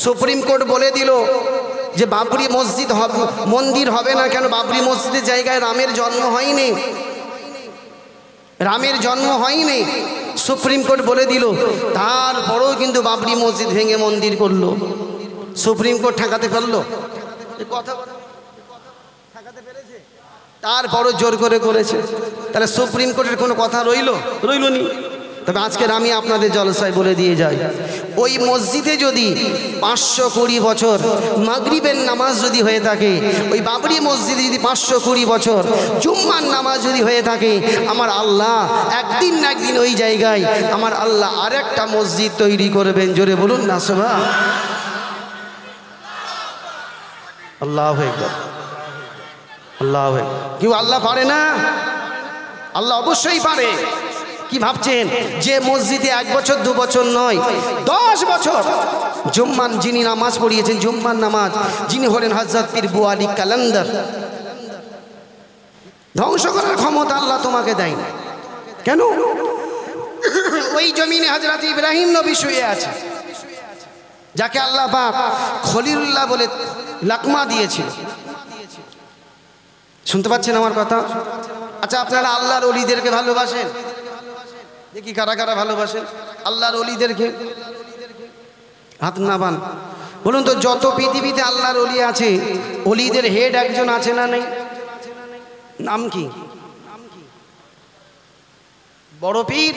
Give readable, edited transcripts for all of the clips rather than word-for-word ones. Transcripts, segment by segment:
Supreme court বলে দিল যে বাবরি মসজিদ মন্দির হবে না। কেন? বাবরি মসজিদের জায়গায় রামের জন্ম হয়নি, রামের জন্ম হয়নি। সুপ্রিম কোর্ট বলে দিল, তারপরেও কিন্তু বাবরি মসজিদ ভেঙে মন্দির করলো। সুপ্রিম কোর্ট ঠেকাতে পারলো? কথা ঠেকাতে পেরেছে? তারপরও জোর করে করেছে। তাহলে সুপ্রিম কোর্টের কোনো কথা রইল নি। তবে আজকের আমি আপনাদের জলসায় বলে দিয়ে যাই, ওই মসজিদে যদি 520 বছর মাগরিবের নামাজ যদি হয়ে থাকে, ওই বাবরি মসজিদে যদি 520 বছর জুম্মার নামাজ যদি হয়ে থাকে, আমার আল্লাহ একদিন না একদিন ওই জায়গায় আমার আল্লাহ আরেকটা মসজিদ তৈরি করবেন। জোরে বলুন না সুবহান আল্লাহু আকবার, আল্লাহু আকবার। কেউ আল্লাহ পারে না? আল্লাহ অবশ্যই পারে। কি ভাবছেন যে মসজিদে 1 বছর 2 বছর নয়, 10 বছর জুম্মান যিনি নামাজ পড়িয়েছেন, জুম্মার নামাজ যিনি হলেন হযরত পীর বু আলী কালান্দার, ধ্বংস করার ক্ষমতা আল্লাহ তোমাকে দেয়। কেন? ওই জমিনে হযরত ইব্রাহিম নবী শুয়ে আছে, যাকে আল্লাহ পাক খলিলুল্লাহ বলে লাকমা দিয়েছিল। শুনতে পাচ্ছেন আমার কথা? আচ্ছা, আপনারা আল্লাহর ওলিদেরকে ভালোবাসেন? দেখি কারা কারা ভালোবাসেন আল্লাহর ওলিদেরকে, হাত নামান। বলুন তো, যত পৃথিবীতে আল্লাহর ওলি আছে, ওলিদের হেড একজন আছে না নেই? নাম কি? বড় পীর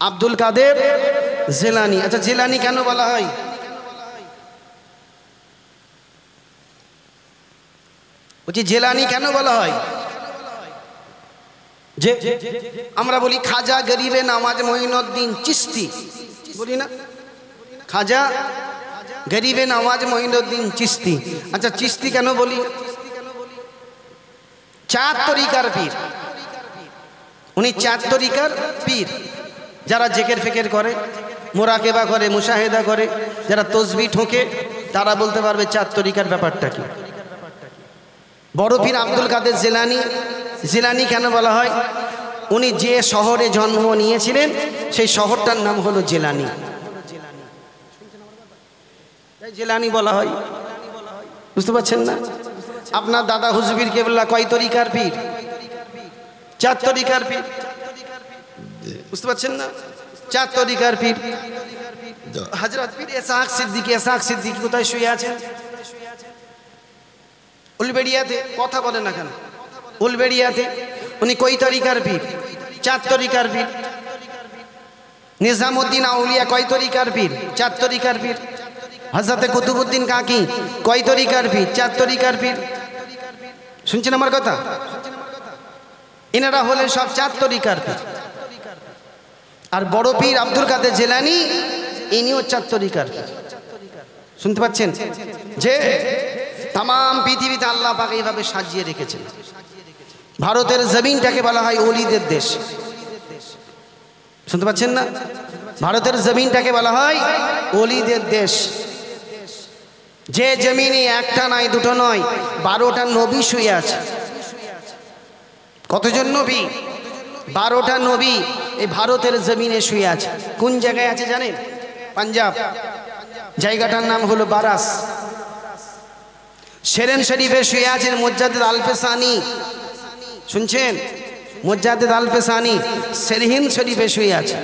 আব্দুল কাদের জিলানী। আচ্ছা, জিলানী কেন বলা হয়? বলছি জিলানী কেন বলা হয়? যে আমরা বলি খাজা গরিবে নওয়াজ মঈনুদ্দিন চিশতি, বলি না? খাজা গরিবে নওয়াজ মঈনুদ্দিন চিশতি। আচ্ছা, চিশতি কেন বলি? 4 তরিকার পীর উনি, 4 তরিকার পীর। যারা জেকের ফেকের করে, মোরাকেবা করে, মুশাহেদা করে, যারা তসবিহ ঠোকে, তারা বলতে পারবে 4 তরিকার ব্যাপারটা কি। বড় পীর আব্দুল কাদের জিলানী, জিলানী কেন বলা হয়? উনি যে শহরে জন্ম নিয়েছিলেন সেই শহরটার নাম হলো জিলানী, জিলানী বলা হয়। বুঝতে পারছেন না? আপনার দাদা হুজুর কেবলা কয় তরিকার পীর? 4 তরিকার পীর। বুঝতে পারছেন না? 4 তরিকার পীর। হযরত পীর ইসহাক সিদ্দিকী, ইসহাক সিদ্দিকী কোথায় শুয়ে আছেন? উলবেড়িয়াতে। কথা বলেন না কেন? উলবেড়িয়াতে। উনি কই তরিকার পীর? 4 তরিকার পীর। নিজামউদ্দিন আউলিয়া কয় তরিকার পীর? 4 তরিকার পীর। হযরতে কুতুবউদ্দিন কাকি কয় তরিকার পীর? 4 তরিকার পীর। শুনছেন আমার কথা? এনারা হলেন সব 4 তরিকার পীর। আর বড় পীর আব্দুল কাদের জিলানী, ইনিও 4 তরিকার পীর। শুনতে পাচ্ছেন? যে তাম পৃথিবীতে আল্লাহ পাক এইভাবে সাজিয়ে রেখেছেন। ভারতের জমিনটাকে বলা হয় ওলিদের দেশ। শুনতে পাচ্ছেন না? ভারতের জমিনটাকে বলা হয় ওলিদের দেশ। যে জমিনে একটা নয়, দুটো নয়, 12টা নবী শুয়ে আছে। কতজন নবী? 12টা নবী এই ভারতের জমিনে শুয়ে আছে। কোন জায়গায় আছে জানেন? পাঞ্জাব। জায়গাটার নাম হলো বারাস। শেরেন শরীফে শুয়ে আছেন মুজাদ্দিদ আল-ফেসানি। শুনছেন? মুজাদ্দিদ আল-ফেসানি সেরহিন শরীফে শুয়ে আছে।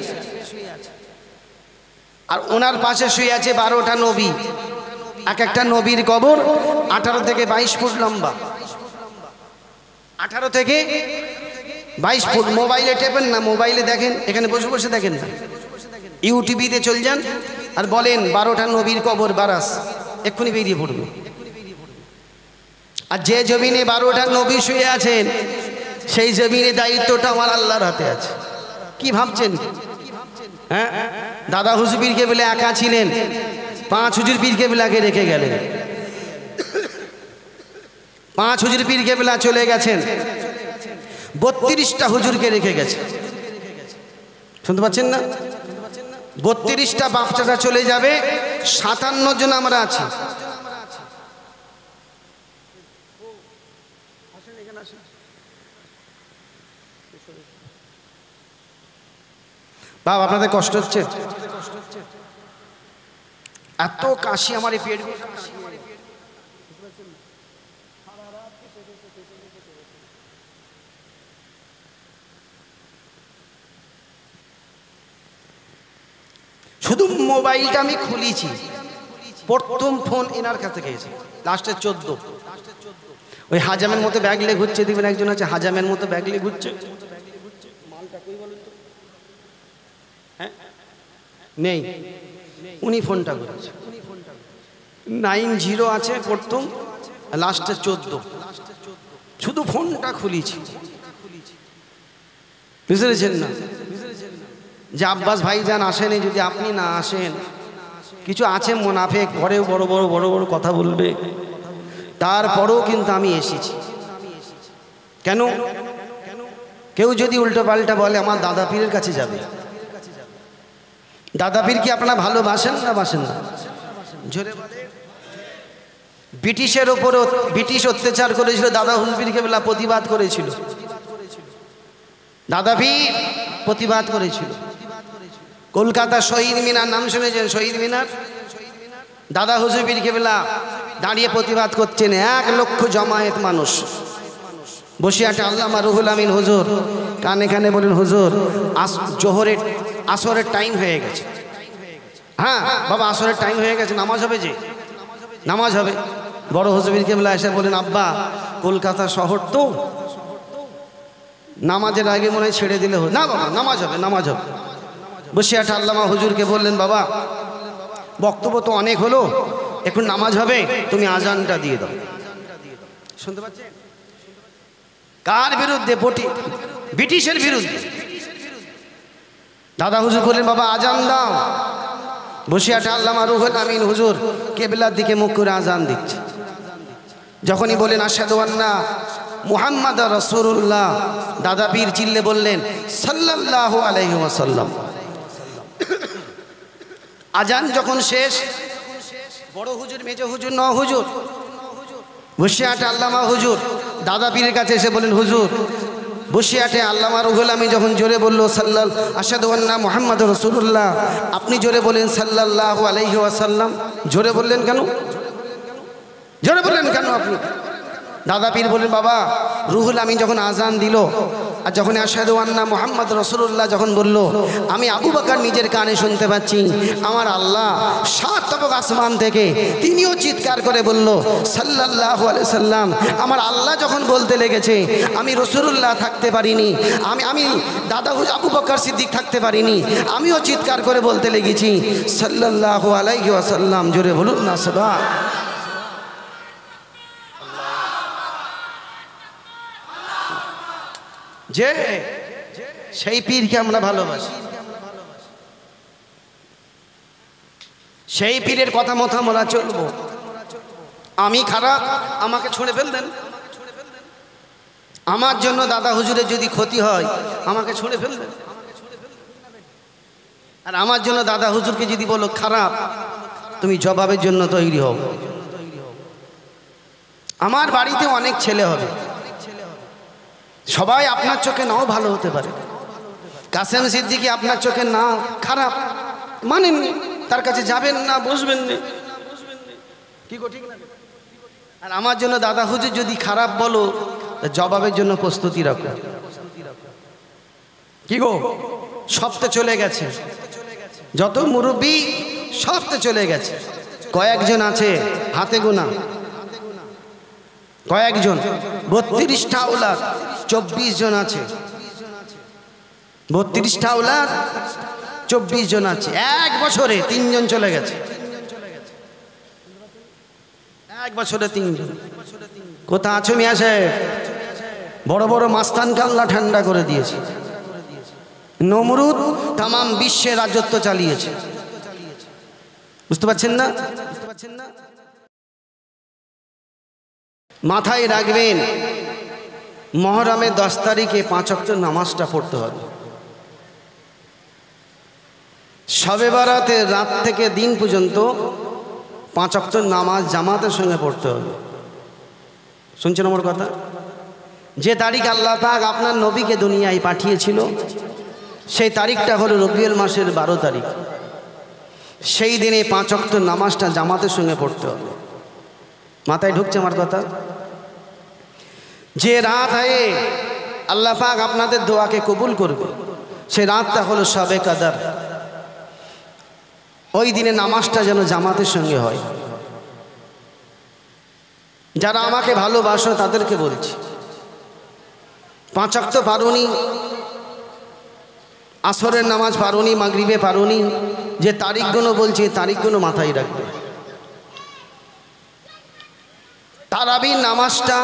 আর ওনার পাশে শুয়ে আছে 12টা নবী। এক একটা নবীর কবর 18 থেকে 22 ফুট লম্বা। 18 থেকে 22 ফুট। মোবাইলে টেপেন না, মোবাইলে দেখেন, এখানে বসে বসে দেখেন না, ইউটিভিতে চলে যান আর বলেন 12টা নবীর কবর বারাস, এক্ষুনি বেরিয়ে পড়বে। আর যে জমিনে 12টা নবী শুয়ে আছেন, সেই জমিনে দায়িত্বটা আমার আল্লাহর হাতে আছে। কি ভাবছেন? হ্যাঁ, দাদা হুজুর পীর কেবলা একা ছিলেন, 5 হুজুর পীর কেবলাকে রেখে গেলেন। 5 হুজুর পীর কেবলা চলে গেছেন, 32টা হুজুরকে রেখে গেছে। শুনতে পাচ্ছেন না? 32টা বাচ্চাটা চলে যাবে, 57 জন আমরা আছি। বাবা, আপনাদের কষ্ট হচ্ছে? এত কাশি আমার এই পেট, শুধু মোবাইলটা আমি খুলেছি, প্রথম ফোন এনার কাছে গেছে, লাস্টের 14। ওই হাজামের মতো ব্যাগ লে ঘুরছে, দেখবেন একজন আছে হাজামের মতো ব্যাগ লে ঘুরছে, হ্যাঁ নেই, উনি ফোনটা করেছে। 90 আছে প্রথম, লাস্টের 14। শুধু ফোনটা খুলেছি, বুঝতে পেরেছেন না? যে আব্বাস ভাইজান আসেনি, যদি আপনি না আসেন, কিছু আছে মোনাফেক, ঘরেও বড় বড় বড় বড় কথা বলবে, তারপরেও কিন্তু আমি এসেছি। কেন? কেউ যদি উল্টো পাল্টা বলে আমার দাদা পীরের কাছে যাবে, দাদা পীর কি আপনারা ভালোবাসেন না বাসেন না? জোরে বলে। ব্রিটিশের ওপর ব্রিটিশ অত্যাচার করেছিল, দাদা হুজুর কেবলা প্রতিবাদ করেছিল, দাদা পীর প্রতিবাদ করেছিল। কলকাতা শহীদ মিনার নাম শুনেছেন? শহীদ মিনার, দাদা হুজুর পীর কেবলা দাঁড়িয়ে প্রতিবাদ করছেন। 1 লক্ষ জমায়েত মানুষ বসিরহাটে। আল্লামা রুহুল আমিন হুজুর কানে কানে বলেন, হুজুর জোহরের আসরের টাইম হয়ে গেছে। হ্যাঁ বাবা, আসরের টাইম হয়ে গেছে, নামাজ হবে, যে নামাজ হবে। বড় হুজুর পীর কেবলা এসে বলেন, আব্বা কলকাতা শহর তো, নামাজের আগে মনে হয় ছেড়ে দিলে না বাবা, নামাজ হবে, নামাজ হবে। বসিরহাটে আল্লামা হুজুরকে বললেন, বাবা বক্তব্য তো অনেক হলো, এখন নামাজ হবে, তুমি আজানটা দিয়ে দাও। শুনতে পাচ্ছেন? কার বিরুদ্ধে? ব্রিটিশের বিরুদ্ধে। দাদা হুজুর বললেন, বাবা আজান দাও। বসিরহাটে আল্লামা রুহুল আমিন হুজুর কেবলার দিকে মুখ করে আজান দিচ্ছে। যখনই বলেন আশহাদু আন্না মুহাম্মাদ রাসূলুল্লাহ, দাদা পীর চিল্লে বললেন সাল্লাল্লাহু আলাইহি ওয়াসাল্লাম। আজান যখন শেষ, বড় হুজুর, মেজ হুজুর, ন হুজুর, বসিরহাটে আল্লামা হুজুর দাদা পীরের কাছে এসে বলেন, হুজুর বসিরহাটে আল্লামা রুহুল আমিন যখন জোরে বলল আশহাদু আন্না মুহাম্মাদ রাসূলুল্লাহ, আপনি জোরে বলেন সাল্লাল্লাহু আলাইহি ওয়াসাল্লাম। জোরে বললেন কেন? জোরে বললেন কেন আপনি? দাদা পীর বলেন, বাবা রুহুল আমিন যখন আজান দিল, আর যখন আশহাদু আন্না মুহাম্মাদ রাসূলুল্লাহ যখন বলল, আমি আবু বকর নিজের কানে শুনতে পাচ্ছি, আমার আল্লাহ 7 তবক আসমান থেকে তিনিও চিৎকার করে বলল সাল্লাল্লাহু আলাইহি সাল্লাম। আমার আল্লাহ যখন বলতে লেগেছে, আমি রাসূলুল্লাহ থাকতে পারিনি, আমি দাদা আবু বকর সিদ্দিক থাকতে পারিনি, আমিও চিৎকার করে বলতে লেগেছি সাল্লাল্লাহু আলাইহি ওয়াসাল্লাম। জোরে বলুন না সুবহান। যে সেই পীরকে আমরা ভালোবাসি, সেই পীরের কথা মতো আমরা চলবো। আমি খারাপ, আমাকে ছুঁড়ে ফেলবেন। আমার জন্য দাদা হুজুরের যদি ক্ষতি হয়, আমাকে ছুঁড়ে ফেলবেন। আর আমার জন্য দাদা হুজুরকে যদি বলো খারাপ, তুমি জবাবের জন্য তৈরি হও। আমার বাড়িতে অনেক ছেলে হবে, সবাই আপনার চোখে নাও ভালো হতে পারে। কাসেম সিদ্দিকী আপনার চোখে না খারাপ, মানেননি, তার কাছে যাবেন না, বসবেন না, কি গো ঠিক না? আর আমার জন্য দাদা হুজুর যদি খারাপ বলো, জবাবের জন্য প্রস্তুতি রাখো। কি গো, সব তো চলে গেছে, যত মুরব্বী সব তো চলে গেছে। কয়েকজন আছে হাতে গোনা, কয়েকজন। 32টা আওলাদ, 24 জন আছে। 32টা আওলাদ, 24 জন আছে। 1 বছরে 3 জন চলে গেছে। 1 বছরে 3 জন। কোথা আছো মিয়া সাহেব? বড় বড় মাস্তানকে আল্লাহ ঠান্ডা করে দিয়েছে। নমরুদ তাম বিশ্বে রাজত্ব চালিয়েছে। বুঝতে পারছেন না? বুঝতে পারছেন না? মাথায় রাখবেন, মহরমের 10 তারিখে 5 ওয়াক্ত নামাজটা পড়তে হবে। শবে বারাতের রাত থেকে দিন পর্যন্ত 5 ওয়াক্ত নামাজ জামাতের সঙ্গে পড়তে হবে। শুনছেন আমার কথা? যে তারিখ আল্লাহ পাক আপনার নবীকে দুনিয়ায় পাঠিয়েছিল, সেই তারিখটা হলো রবিউল মাসের 12 তারিখ। সেই দিনে 5 ওয়াক্ত নামাজটা জামাতের সঙ্গে পড়তে হবে। মাথায় ঢুকছে আমার কথা? যে রাত আয়ে আল্লাহ পাক আপনাদের দোয়াকে কবুল করবে, সে রাতটা হলো শবে কদর। ওই দিনে নামাজটা যেন জামাতের সঙ্গে হয়। যারা আমাকে ভালোবাসো তাদেরকে বলছি, 5 ওয়াক্ত পারোনি, আসরের নামাজ পারোনি, মাগরিবে পারোনি, যে তারিখগুলো বলছি তারিখগুলো মাথায় রাখবে। তারাবির নামাজটা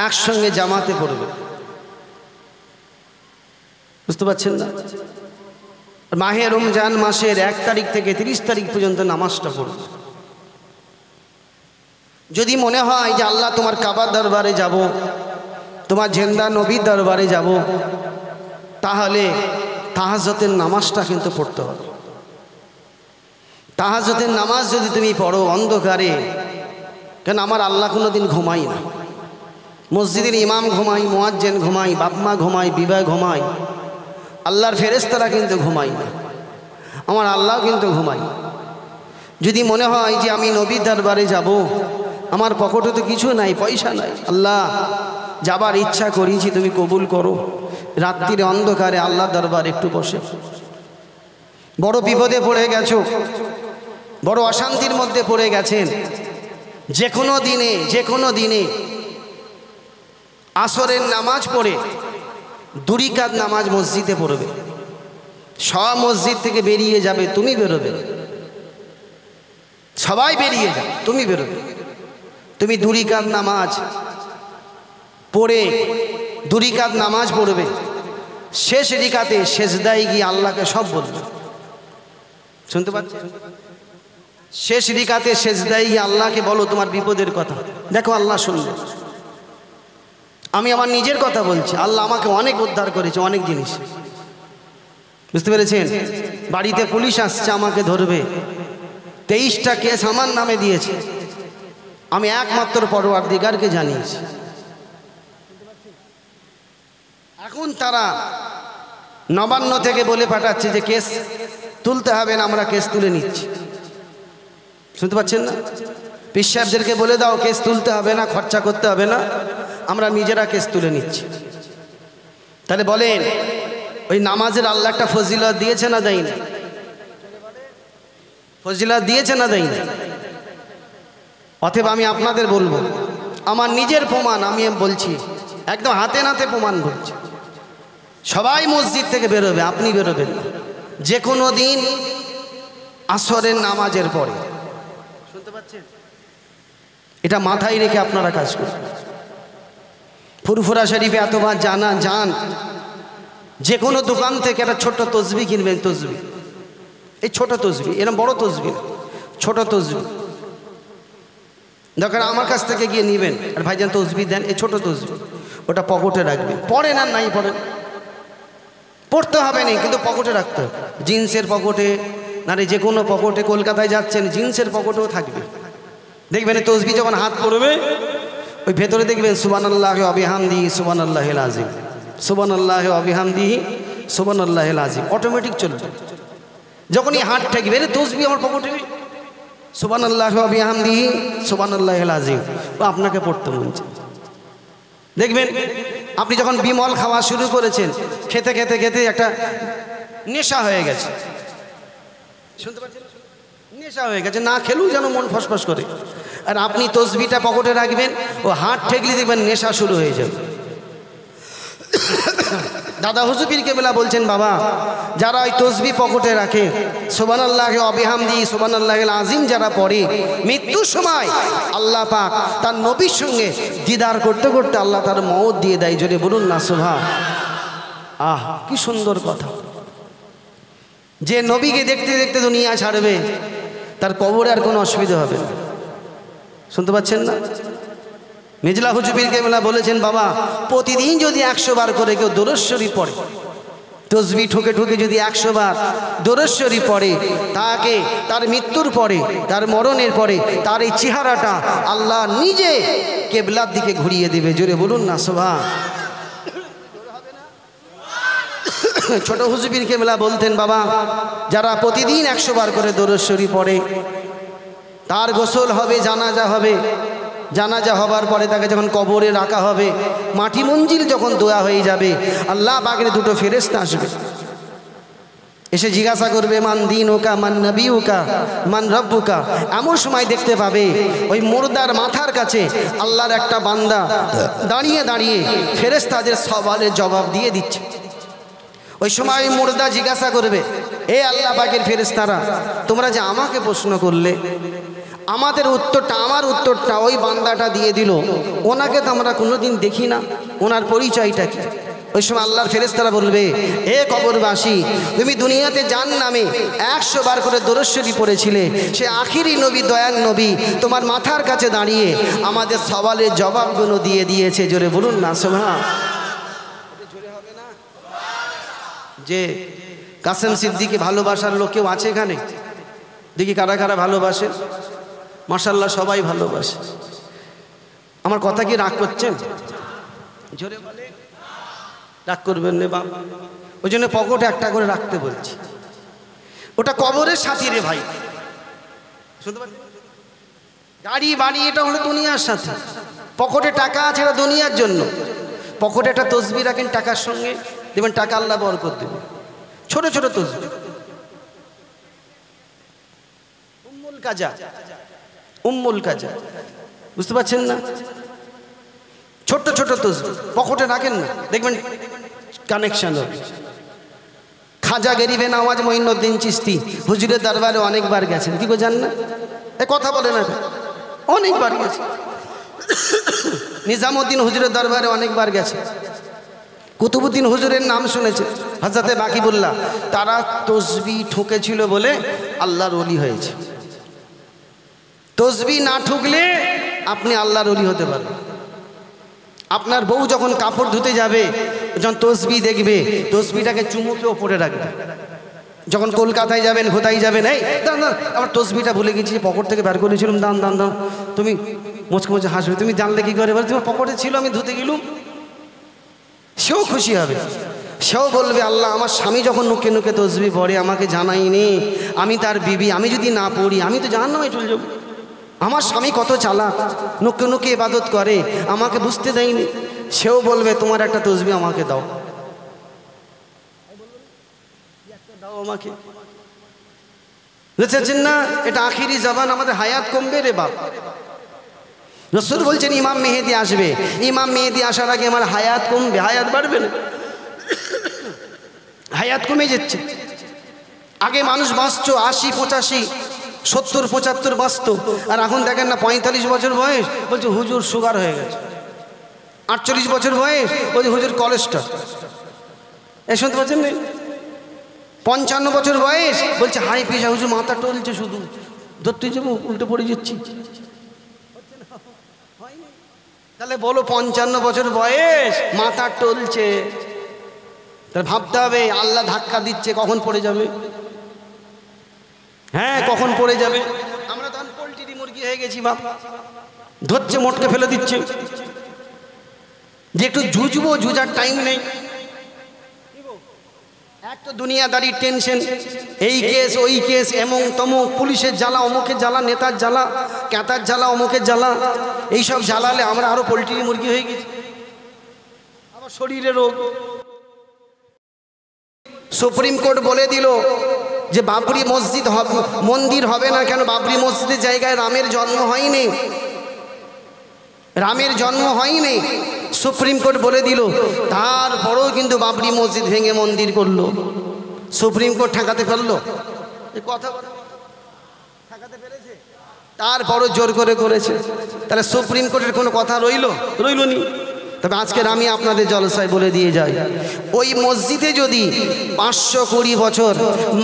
একসঙ্গে জামাতে পড়বে, বুঝতে পারছেন না? মাহে রমজান মাসের 1 তারিখ থেকে 30 তারিখ পর্যন্ত নামাজটা পড়বে। যদি মনে হয় যে আল্লাহ তোমার কাবার দরবারে যাব, তোমার জিন্দা নবীর দরবারে যাব, তাহলে তাহাজ্জুদের নামাজটা কিন্তু পড়তে হবে। তাহাজ্জুদের নামাজ যদি তুমি পড়ো অন্ধকারে, কেন আমার আল্লাহ কোনোদিন ঘুমাই না, মসজিদের ইমাম ঘুমাই, মুয়াজ্জিন ঘুমাই, বাপমা ঘুমাই, বিবাহ ঘুমাই, আল্লাহর ফেরেশতারা কিন্তু ঘুমাই না, আমার আল্লাহ কিন্তু ঘুমাই। যদি মনে হয় যে আমি নবীর দরবারে যাব, আমার পকেটে তো কিছু নাই, পয়সা নাই, আল্লাহ যাবার ইচ্ছা করেছি, তুমি কবুল করো। রাত্রির অন্ধকারে আল্লাহ দরবার একটু বসে, বড় বিপদে পড়ে গেছো, বড় অশান্তির মধ্যে পড়ে গেছেন, যে কোনো দিনে আসরের নামাজ পড়ে 2 রাকাত নামাজ মসজিদে পড়বে। সব মসজিদ থেকে বেরিয়ে যাবে, তুমি বেরোবে, সবাই বেরিয়ে যাবে, তুমি বেরোবে। তুমি 2 রাকাত নামাজ পড়ে 2 রাকাত নামাজ পড়বে, শেষ রাকাতে সেজদায় গিয়ে আল্লাহকে সব বলবে। শুনতে পাচ্ছেন? শেষ রাকাতে সেজদায় গিয়ে আল্লাহকে বলো তোমার বিপদের কথা, দেখো আল্লাহ শুনবে। আমি আমার নিজের কথা বলছি, আল্লাহ আমাকে অনেক উদ্ধার করেছে, অনেক জিনিস, বুঝতে পেরেছেন? বাড়িতে পুলিশ আসছে, আমাকে ধরবে, 23টা কেস আমার নামে দিয়েছে, আমি একমাত্র পরওয়ারদিগারকে জানিয়েছি। এখন তারা নবান্ন থেকে বলে পাঠাচ্ছে যে কেস তুলতে হবে না, আমরা কেস তুলে নিচ্ছি। শুনতে পাচ্ছেন না? পীর সাহেবদেরকে বলে দাও কেস তুলতে হবে না, খরচা করতে হবে না, আমরা নিজেরা কেস তুলে নিচ্ছি। তাহলে বলেন, ওই নামাজের আল্লাহ একটা ফজিলত দিয়েছে না দেয়নি? ফজিলত দিয়েছে না দেয়নি? অতএব আমি আপনাদের বলবো, আমার নিজের প্রমাণ আমি বলছি, একদম হাতে নাতে প্রমাণ বলছি, সবাই মসজিদ থেকে বেরোবে, আপনি বেরোবেন না। যে কোনো দিন আসরের নামাজের পরে, শুনতে পাচ্ছেন? এটা মাথায় রেখে আপনারা কাজ করবেন। ফুরফুরা শরীফে এতবার যান, যে কোনো দোকান থেকে একটা ছোট্ট তসবি কিনবেন, তসবি, এই ছোট তসবি, এরকম বড় তসবি না, ছোট তসবি। দরকার আমার কাছ থেকে গিয়ে নেবেন, আর ভাইজান তসবি দেন, এই ছোট তসবি, ওটা পকেটে রাখবেন। পড়েন আর নাই পড়েন, পড়তে হবে না, কিন্তু পকেটে রাখতে হবে। জিন্সের পকেটে, নারে যে কোনো পকেটে, কলকাতায় যাচ্ছেন জিন্সের পকেটেও থাকবে। দেখবেন তসবি যখন হাত পড়বে, ওই ভেতরে দেখবেন সুবহানাল্লাহি ওয়া বিহামদিহি সুবহানাল্লাহিল আযীম, সুবহানাল্লাহি ওয়া বিহামদিহি সুবহানাল্লাহিল আযীম, অটোমেটিক চলবে। যখনই হাত ঠেকবে, রে তসবি আমার পকেটে, সুবহানাল্লাহি ওয়া বিহামদিহি সুবহানাল্লাহিল আযীম, ও আপনাকে পড়তে মন চায়। দেখবেন আপনি যখন বিমল খাওয়া শুরু করেছেন, খেতে খেতে খেতে একটা নেশা হয়ে গেছে, শুনতে পাচ্ছেন? নেশা হয়ে গেছে, না খেলেও যেন মন ফসফস করে। আর আপনি তসবিটা পকেটে রাখবেন, ও হাত ঠেকলে দেখবেন নেশা শুরু হয়ে যাবে। দাদা হুজুর পীর কেবলা বলছেন, বাবা যারা ওই তসবি পকেটে রাখে, সুবহানাল্লাহি ওয়া বিহামদিহি সুবহানাল্লাহিল আযীম যারা পড়ে, মৃত্যুর সময় আল্লাহ পাক তার নবীর সঙ্গে দিদার করতে করতে আল্লাহ তার মওত দিয়ে দেয়। জোরে বলুন না সুবহান। আহ কি সুন্দর কথা! যে নবীকে দেখতে দেখতে দুনিয়া ছাড়বে, তার কবরে আর কোনো অসুবিধা হবে না। শুনতে পাচ্ছেন না? মেজলা হুজুর পীর কেবলা বলেছেন, বাবা প্রতিদিন যদি 100 বার করে কেউ দরুদ শরীফ পড়ে, তসবি ঠুকে ঠুকে যদি 100 বার দরুদ শরীফ পড়ে, তাকে তার মৃত্যুর পরে, তার মরণের পরে তার এই চেহারাটা আল্লাহ নিজে কেবলার দিকে ঘুরিয়ে দেবে। জোরে বলুন না সুবহান। ছোট হুজুর কেবলা বলতেন, বাবা যারা প্রতিদিন 100 বার করে দরুদ শরীফ পড়ে তার গোসল হবে, জানাজা হবে, জানাজা হবার পরে তাকে যখন কবরে রাখা হবে, মাটি মঞ্জিল যখন দোয়া হয়ে যাবে, আল্লাহ পাকের দুটো ফেরেশতা আসবে, এসে জিজ্ঞাসা করবে মান দীনুকা মান নবিয়ুকা মান রব্বুকা। এমন সময় দেখতে পাবে ওই মুর্দার মাথার কাছে আল্লাহর একটা বান্দা দাঁড়িয়ে দাঁড়িয়ে ফেরেশতাদের সওয়ালের জবাব দিয়ে দিচ্ছে। ওই সময় মুর্দা জিজ্ঞাসা করবে, এ আল্লাহ পাকের ফেরেশতারা, তোমরা যে আমাকে প্রশ্ন করলে, আমাদের উত্তরটা, আমার উত্তরটা ওই বান্দাটা দিয়ে দিল, ওনাকে তো আমরা কোনোদিন দেখি না, ওনার পরিচয়টা কি? ওই সময় আল্লাহর ফেরেশতারা বলবে, হে কবরবাসী, তুমি দুনিয়াতে যার নামে 100 বার করে দরুদ শরীফ পড়েছিলে, সে আখিরি নবী, দয়ার নবী তোমার মাথার কাছে দাঁড়িয়ে আমাদের সওয়ালের জবাবগুলো দিয়ে দিয়েছে। জোরে বলুন না সুবহান। জোরে হবে না? যে কাসেম সিদ্দিককে ভালোবাসার লোক কেউ আছে এখানে? দেখি কারা কারা ভালোবাসে। মাশাআল্লাহ সবাই ভালোবাসে। আমার কথা কি রাগ করছেন? জোরে বলে। রাগ করবেন না বাবা, ওই জন্য পকেটে একটা করে রাখতে বলছি। ওটা কবরের সাথী রে ভাই, শুনতে পাচ্ছেন? গাড়ি বাড়ি এটা হলো দুনিয়ার সাথে, পকেটে টাকা আছে এটা দুনিয়ার জন্য। পকেটে একটা তসবিহ রাখেন টাকার সঙ্গে, দেখবেন টাকা আল্লাহ বরকত দেবে। ছোট ছোট তসবিহ, উম্মুল কাজা, উম্মুল কাজা, বুঝতে পারছেন না? ছোট্ট ছোট তসবিহ পকেটে রাখেন না, দেখবেন কানেকশন হবে। খাজা গরিবে নওয়াজ মঈনুদ্দিন চিশতি হুজুরের দরবারে অনেকবার গেছেন, কি গো জান না? এ কথা বলে না, অনেকবার গেছে। নিজামউদ্দিন হুজুরের দরবারে অনেকবার গেছে। কুতুবউদ্দিন হুজুরের নাম শুনেছে, হযরতে বাকিবুল্লাহ। তারা তসবিহ ঠুকেছিল বলে আল্লাহর ওলি হয়েছে। তসবিহ না ঠুকলে আপনি আল্লাহর ওলি হতে পারবেন। আপনার বউ যখন কাপড় ধুতে যাবে, যখন তসবিহ দেখবে, তসবিহটাকে চুমুকে ওপরে রাখবে। যখন কলকাতায় যাবেন, কোথায় যাবেন, এই দান দান, আমার তসবিহটা ভুলে গেছি, পকেট থেকে বের করেছিলাম, দান দান দান। তুমি মুচকে মুচকে হাসবে, তুমি জানলে কি করে? বলে তোমার পকেটে ছিল, আমি ধুতে গেলুম। সেও খুশি হবে, সেও বলবে আল্লাহ আমার স্বামী যখন নুকে নুকে তসবিহ পড়ে আমাকে জানাইনি, আমি তার বিবি, আমি যদি না পড়ি আমি তো জাহান্নামে চলে যাব। আমার স্বামী কত চালাক, নুকে নুকে ইবাদত করে, আমাকে বুঝতে দেয়নি। সেও বলবে তোমার একটা তসবিহ আমাকে দাও, দাও আমাকে। বুঝছেন না? এটা আখিরি জবান, আমাদের হায়াত কমবে রে বাপ। রাসূল বলছেন ইমাম মেহেদী আসবে, ইমাম মেহেদী আসার আগে আমার হায়াত কমবে, হায়াত বাড়বে না, হায়াত কমে যাচ্ছে। আগে মানুষ বাঁচত 80, 85, 70, 75 বাঁচত, আর এখন দেখেন না 45 বছর বয়স বলছে হুজুর সুগার হয়ে গেছে, 48 বছর বয়স বলছে হুজুর কোলেস্ট্রল। এ শুনতে পাচ্ছেন না? 55 বছর বয়স বলছে হাই প্রেশার, হুজুর মাথা টলছে, শুধু ধরতে যাবো উল্টে পড়ে যাচ্ছি। তাহলে বলো 55 বছর বয়স মাথা টলছে, তাহলে ভাবতে হবে আল্লাহ ধাক্কা দিচ্ছে, কখন পড়ে যাবে। হ্যাঁ কখন পড়ে যাবে। আমরা তখন পোল্ট্রি মুরগি হয়ে গেছি বাপ, ধরছে মোটকে ফেলে দিচ্ছে, যে একটু জুজবো, জুজার টাইম নেই। একটা দুনিয়াদারির টেনশন, এই কেস ওই কেস, এমন তমক, পুলিশের জ্বালা, অমুকের জ্বালা, নেতার জ্বালা, ক্যাতার জ্বালা, অমুকের জ্বালা, এইসব জ্বালালে আমরা আরো পোল্ট্রি মুরগি হয়ে গেছি। আবার শরীরে রোগ। সুপ্রিম কোর্ট বলে দিল যে বাবরি মসজিদ মন্দির হবে না কেন? বাবরি মসজিদের জায়গায় রামের জন্ম হয়নি, রামের জন্ম হয়নি। সুপ্রিম কোর্ট বলে দিল, তারপরেও কিন্তু বাবরি মসজিদ ভেঙে মন্দির করলো। সুপ্রিম কোর্ট ঠেকাতে পারলো? কথা ঠেকাতে পেরেছে? তারপরও জোর করে করেছে। তাহলে সুপ্রিম কোর্টের কোনো কথা রইল নি? তবে আজকের আমি আপনাদের জলসায় বলে দিয়ে যাই, ওই মসজিদে যদি 520 বছর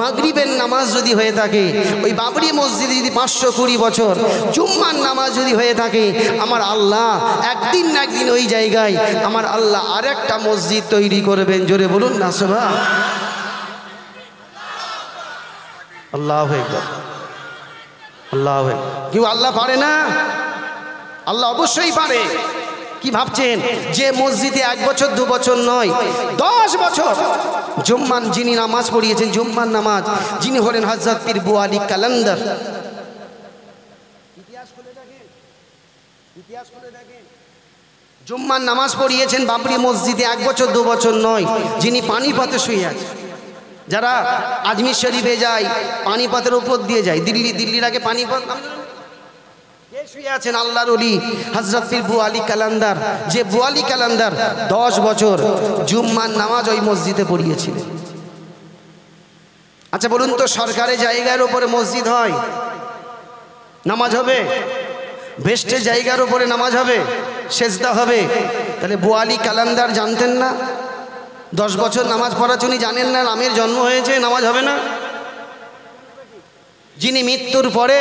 মাগরিবের নামাজ যদি হয়ে থাকে, ওই বাবরি মসজিদে যদি 520 বছর জুম্মার নামাজ যদি হয়ে থাকে, আমার আল্লাহ একদিন না একদিন ওই জায়গায় আমার আল্লাহ আরেকটা মসজিদ তৈরি করবেন। জোরে বলুন না সুবহান আল্লাহু আকবার, আল্লাহু আকবার। কেউ আল্লাহ পারে না? আল্লাহ অবশ্যই পারে। কি ভাবছেন যে মসজিদে 1 বছর 2 বছর নয় 10 বছর জুম্মান যিনি নামাজ পড়িয়েছেন, জুম্মার নামাজ, যিনি হলেন হযরত পীর বু আলী কালান্দার। ইতিহাস খুলে দেখেন, জুম্মার নামাজ পড়িয়েছেন বাবরি মসজিদে 1 বছর 2 বছর নয়, যিনি পানিপথে শুয়ে আছে। যারা আজমির শরীফে যায় পানিপথের উপর দিয়ে যায়, দিল্লির আগে পানিপথ শুয়ে আছেন আল্লাহর ওলি হযরত পীর বু আলী কালান্দার। যে বু আলী কালান্দার 10 বছর জুম্মার নামাজ ওই মসজিদে পড়িয়েছিলেন। আচ্ছা বলুন তো, সরকারি জায়গার উপরে মসজিদ হয়, নামাজ হবে? বেস্টের জায়গার উপরে নামাজ হবে, সেজদা হবে? তাহলে বু আলী কালান্দার জানতেন না 10 বছর নামাজ পড়ার উনি জানেন না রামের জন্ম হয়েছে, নামাজ হবে না? যিনি মৃত্যুর পরে,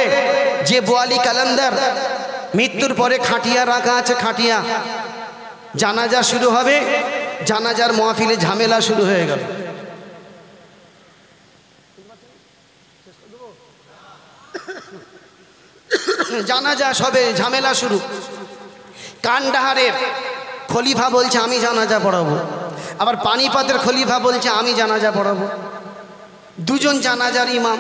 যে বু আলী কালান্দার মৃত্যুর পরে খাটিয়া রাখা আছে, খাটিয়া জানাজা শুরু হবে, জানাজার মাহফিলে ঝামেলা শুরু হয়ে গেল। জানাজা সবে ঝামেলা শুরু। কান্দাহারের খলিফা বলছে আমি জানাজা পড়াবো, আবার পানিপথের খলিফা বলছে আমি জানাজা পড়াবো। দুজন জানাজার ইমাম।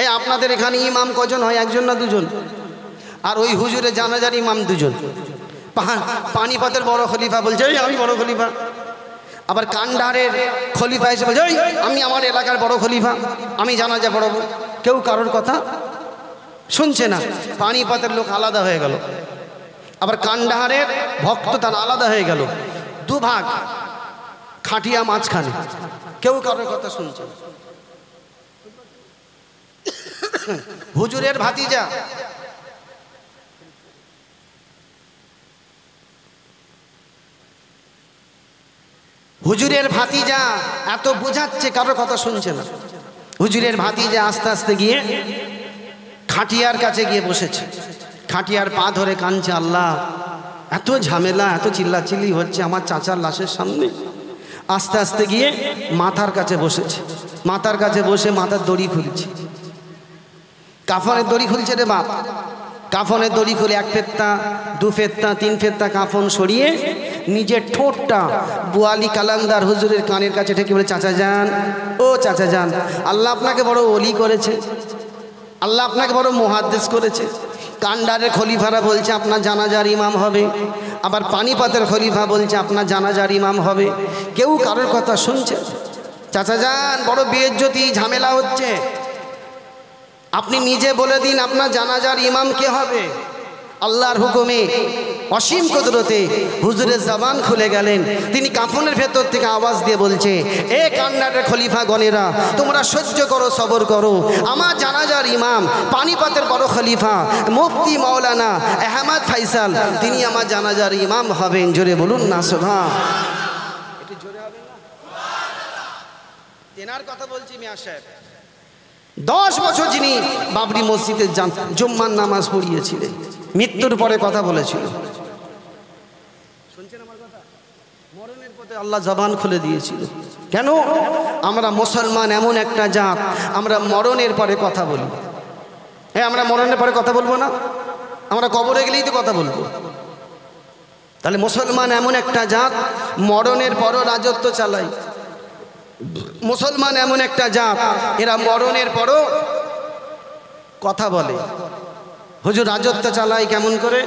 এই আপনাদের এখানে ইমাম কজন হয়? একজন না দুজন? আর ওই হুজুরের জানাজার ইমাম দুজন। পানিপথের বড় খলিফা বলছে এই আমি বড় খলিফা, আবার কান্দাহারের খলিফা এসে বলছে আমি আমার এলাকার বড় খলিফা, আমি জানাজা পড়াবো। কেউ কারোর কথা শুনছে না। পানিপথের লোক আলাদা হয়ে গেল, আবার কান্দাহারের ভক্ত তার আলাদা হয়ে গেল। দুভাগ, খাটিয়া মাঝখানে, কেউ কারোর কথা শুনছে না। হুজুরের ভাতিজা এত বোঝাচ্ছে, কারোর কথা শুনছে না। হুজুরের ভাতিজা আস্তে আস্তে গিয়ে খাটিয়ার কাছে গিয়ে বসেছে, খাটিয়ার পা ধরে কাঁদছে, আল্লাহ এত ঝামেলা, এত চিল্লাচিল্লি হচ্ছে আমার চাচার লাশের সামনে। আস্তে আস্তে গিয়ে মাথার কাছে বসেছে, মাথার কাছে বসে মাথার দড়ি খুলছে, কাফনের দড়ি খুলছে রে বাপ। কাফনের দড়ি খুলে 1 ফেত্তা 2 ফেত্তা 3 ফেত্তা কাফন সরিয়ে নিজের ঠোঁটটা বু আলী কালান্দার হুজুরের কানের কাছে ঠেকে বলে চাচা যান, ও চাচা যান, আল্লাহ আপনাকে বড় ওলি করেছে, আল্লাহ আপনাকে বড় মুহাদ্দিস করেছে। কান্দারের খলিফারা বলছে আপনার জানাজার ইমাম হবে, আবার পানিপথের খলিফা বলছে আপনার জানাজার ইমাম হবে। কেউ কারোর কথা শুনছে? চাচা যান, বড় বেইজ্জতি, ঝামেলা হচ্ছে, আপনি নিজে বলে দিন আপনার জানাজার ইমাম কে হবে। আল্লাহর হুকুমে, অসীম কুদরতে হুজুরের জবান খুলে গেলেন। তিনি কাফনের ভেতর থেকে আওয়াজ দিয়ে বলছে, এ কান্দারের খলিফা গণেরা, তোমরা সহ্য করো, সবর করো। আমার জানাজার ইমাম পানিপথের বড় খলিফা মুফতি মাওলানা আহমদ ফাইসাল, তিনি আমার জানাজার ইমাম হবেন। জোরে বলুন না সুবহান। একটু জোরে হবে না? তেনার কথা বলছি মিয়া সাহেব। 10 বছর যিনি বাবরি মসজিদে জুম্মার নামাজ পড়িয়েছিলেন, মৃত্যুর পরে কথা বলেছিল। শুনছেন আমার কথা? মরণের পথে আল্লাহ জবান খুলে দিয়েছিল। কেন? আমরা মুসলমান এমন একটা জাত, আমরা মরণের পরে কথা বলি। হ্যাঁ, আমরা মরণের পরে কথা বলবো না? আমরা কবরে গেলেই তো কথা বলবো। তাহলে মুসলমান এমন একটা জাত, মরণের পরও রাজত্ব চালায়। মুসলমান এমন একটা জাত, এরা মরণের পরও কথা বলে। হুজুর রাজত্ব চালায় কেমন করে?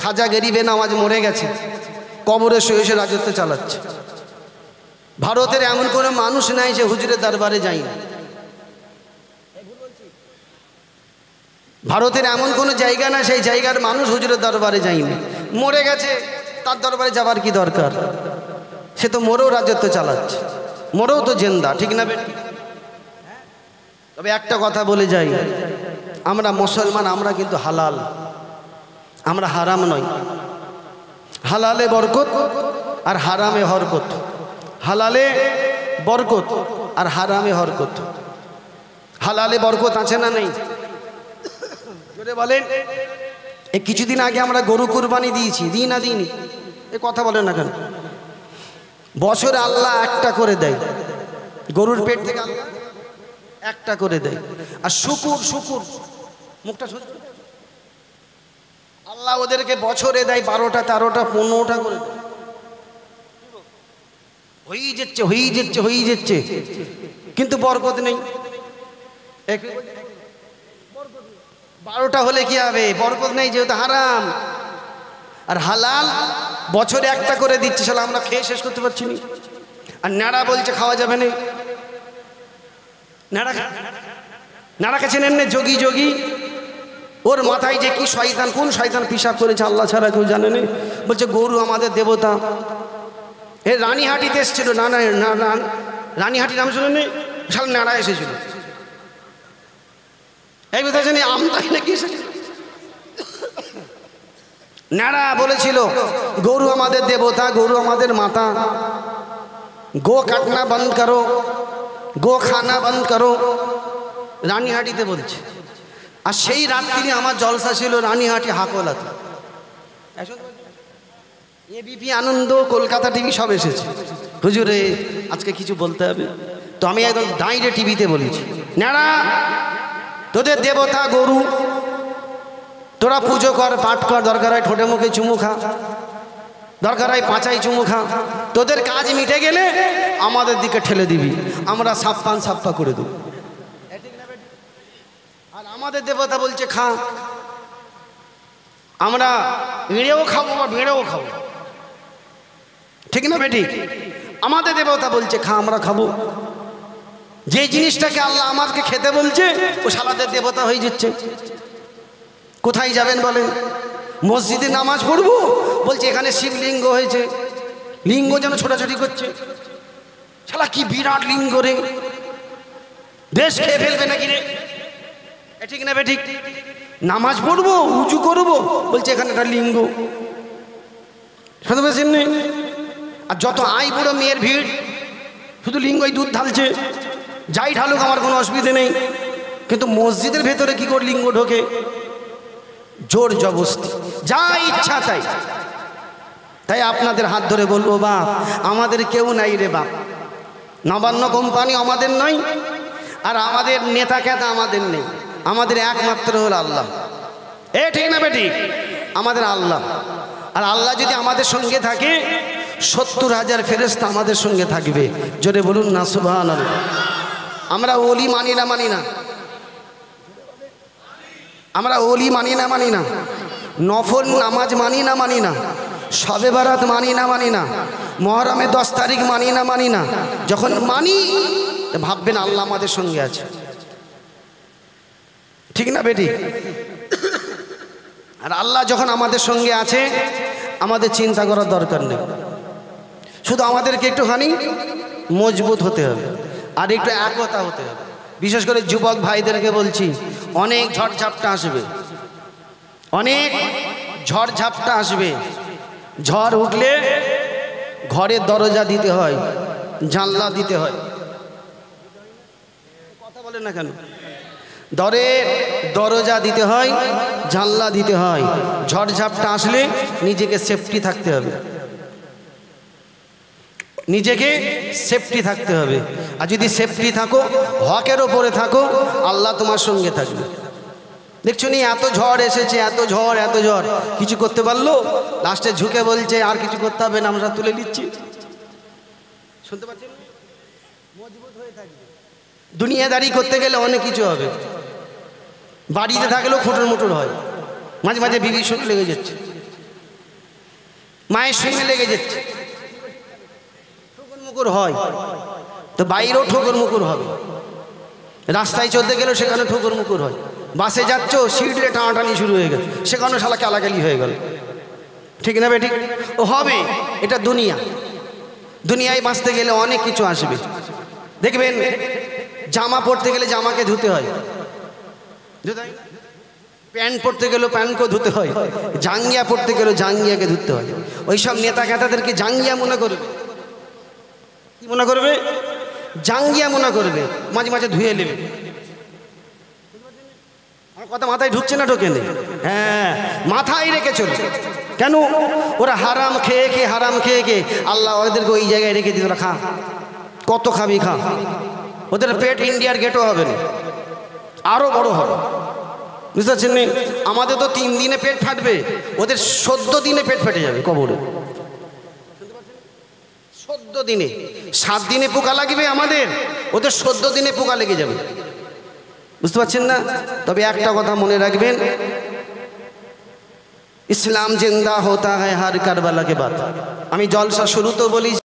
খাজা গরিবে নওয়াজ মরে গেছে, কবরে শুয়ে শুয়ে রাজত্ব চালাচ্ছে। ভারতের এমন কোনো মানুষ নাই যে হুজুরের দরবারে যায়নি। ভারতের এমন কোনো জায়গা না সেই জায়গার মানুষ হুজুরের দরবারে যায়নি। মরে গেছে, তার দরবারে যাবার কি দরকার? সে তো মরেও রাজত্ব চালাচ্ছে, মরেও তো জেন্দা, ঠিক না? তবে একটা কথা বলে যাই, আমরা মুসলমান, আমরা কিন্তু হালাল, আমরা হারাম নয়। হালালে বরকত আর হারামে হরকত। হালালে বরকত আর হারামে হরকত। হালালে বরকত আছে না নেই? জোরে বলেন। এই কিছুদিন আগে আমরা গরু কুরবানি দিয়েছি, দিই না দিইনি? এ কথা বলেন না কেন? বছরে আল্লাহ একটা করে দেয়, গরুর পেট থেকে আল্লাহ একটা করে দেয়। আর শুকুর, শুকুর মুখটা আল্লাহ ওদেরকে বছরে দেয় 12টা 13টা 15টা করে দেয়, হয়েই যাচ্ছে, কিন্তু বরকত নেই। 12টা হলে কি হবে? বরকত নেই, যেহেতু হারাম। আর হালাল বছরে একটা করে দিচ্ছে, শালা আমরা খেয়ে শেষ করতে পারছি না। আর নাড়া বলছে খাওয়া যাবে না। নাড়া কাছে নেন না, যোগী ওর মাথায় যে কি শয়তান, কোন শয়তান পিশাব করেছে আল্লাহ ছাড়া কেউ জানে না। বলছে গরু আমাদের দেবতা। এ রানীহাটিতে এসেছিল, না রানীহাটি নাম শুনে নেই, শালা নাড়া এসেছিল। এই কথা জানি আমদাই নাকি এসেছিল। নাড়া বলেছিল গরু আমাদের দেবতা, গরু আমাদের মাতা, গো কাটনা বন্ধ করো, গো খানা বন্ধ করো। রানীহাটিতে বলছে। আর সেই রাত্রি আমার জলসা ছিল রানীহাটি হাকোলাতে। এবিপি আনন্দ, কলকাতা টিভি সব এসেছে। হুজুরে আজকে কিছু বলতে হবে, তো আমি একদম ডাইরেক্ট টিভিতে বলেছি, নাড়া তোদের দেবতা গরু, তোরা পুজো কর, পাঠ কর, দরকার হয় ঠোঁটে মুখে চুমু খা, দরকার হয় পাঁচাই চুমু খা। তোদের কাজ মিটে গেলে আমাদের দিকে ঠেলে দিবি, আমরা সাপ্পা করে দেবো। আর আমাদের দেবতা বলছে খা, আমরা ইঁড়েও খাবো বা ভেড়েও খাবো, ঠিক না বেটি? আমাদের দেবতা বলছে খা, আমরা খাবো। যে জিনিসটাকে আল্লাহ আমাকে খেতে বলছে ও শালাদের দেবতা হয়ে যাচ্ছে। কোথায় যাবেন বলেন? মসজিদে নামাজ পড়বো, বলছে এখানে শিবলিঙ্গ হয়েছে, লিঙ্গ যেন ছোটাছুটি করছে। শালা কি বিরাট লিঙ্গ রে, দেশ খেয়ে ফেলবে নাকি রে? ঠিক না বেঠিক? নামাজ পড়বো, উঁচু করবো, বলছে এখানে একটা লিঙ্গ। শুনতে পেয়েছেন? আর যত আই বুড়ো মেয়ের ভিড়, শুধু লিঙ্গই দুধ ঢালছে। যাই ঢালুক আমার কোনো অসুবিধে নেই, কিন্তু মসজিদের ভেতরে কি করে লিঙ্গ ঢোকে? জোর জবস্তি, যা ইচ্ছা তাই। তাই আপনাদের হাত ধরে বলবো, বাপ আমাদের কেউ নাই রে বাপ। নবান্ন কোম্পানি আমাদের নয়, আর আমাদের নেতা খেতা আমাদের নেই। আমাদের একমাত্র হল আল্লাহ। ঠিক না বেটি? আমাদের আল্লাহ। আর আল্লাহ যদি আমাদের সঙ্গে থাকে, 70,000 ফেরেশতা আমাদের সঙ্গে থাকবে। জোরে বলুন না সুবহানাল্লাহ। আমরা ওলি মানি না, আমরা ওলি মানি না, নফল নামাজ মানি না, শবে বারাত মানি না, মহরমে 10 তারিখ মানি না। যখন মানি ভাববেন আল্লাহ আমাদের সঙ্গে আছে, ঠিক না বেটি? আর আল্লাহ যখন আমাদের সঙ্গে আছে, আমাদের চিন্তা করার দরকার নেই। শুধু আমাদেরকে একটুখানি মজবুত হতে হবে, আর একটু একতা হতে হবে। বিশেষ করে যুবক ভাইদেরকে বলছি, অনেক ঝড়ঝাপটা আসবে, অনেক ঝড়ঝাপটা আসবে। ঝড় উঠলে ঘরের দরজা দিতে হয়, জানলা দিতে হয়। কথা বলেন না কেন? দরজা দিতে হয়, জানলা দিতে হয়। ঝড়ঝাপটা আসলে নিজেকে সেফটি থাকতে হবে, নিজেকে সেফটি থাকতে হবে। আর যদি সেফটি থাকো, হকের ওপরে থাকো, আল্লাহ তোমার সঙ্গে থাকবে। দেখছো নি এত ঝড় এসেছে, এত ঝড়, কিছু করতে পারলো? লাস্টে ঝুঁকে বলছে আর কিছু করতে হবে না, আমরা তুলে নিচ্ছি। শুনতে পাচ্ছেন? মজবুত হয়ে থাকবে। দুনিয়াদারি করতে গেলে অনেক কিছু হবে। বাড়িতে থাকলেও খোঁটর মোটর হয়, মাঝে মাঝে বিবির সঙ্গে লেগে যাচ্ছে, মায়ের সঙ্গে লেগে যাচ্ছে, ঠোকর মুকুর হয়। তো বাইরেও ঠোকর মুকুর হবে, রাস্তায় চলতে গেলেও সেখানে ঠোকর মুকুর হয়। বাসে যাচ্ছ, সিটে টানাটানি শুরু হয়ে গেল, সেখানে শালা কালাকালি হয়ে গেল, ঠিক না বেঠিক? ও হবে, এটা দুনিয়ায় বাঁচতে গেলে অনেক কিছু আসবে। দেখবেন জামা পরতে গেলে জামাকে ধুতে হয়, প্যান্ট পরতে গেলেও প্যান্টকেও ধুতে হয়, জাঙ্গিয়া পরতে গেলেও জাঙ্গিয়াকে ধুতে হয়। ওইসব নেতা খেতাদেরকে জাঙ্গিয়া মনে করবে, কি মনে করবে? জাঙ্গিয়া মনে করবে, মাঝে মাঝে ধুয়ে নেবে। আমার কথা মাথায় ঢুকছে না? ঢোকে নেই? হ্যাঁ, মাথায় রেখে চলছে। কেন? ওরা হারাম খেয়ে আল্লাহ ওদেরকে ওই জায়গায় রেখে দিতে, ওরা খা, কত খাবি খা। ওদের পেট ইন্ডিয়ার গেটও হবে না, আরো বড় হবে। বুঝতে পারছেন? আমাদের তো 3 দিনে পেট ফাটবে, ওদের 14 দিনে পেট ফেটে যাবে কবরে। 14 দিনে, 7 দিনে পোকা লাগবে আমাদের, ওদের 14 দিনে পোকা লেগে যাবে। বুঝতে পারছেন না? তবে একটা কথা মনে রাখবেন, ইসলাম জিন্দা হতা হ্যায় হার কারবালা কে বাদ। আমি জলসা শুরু তো বলি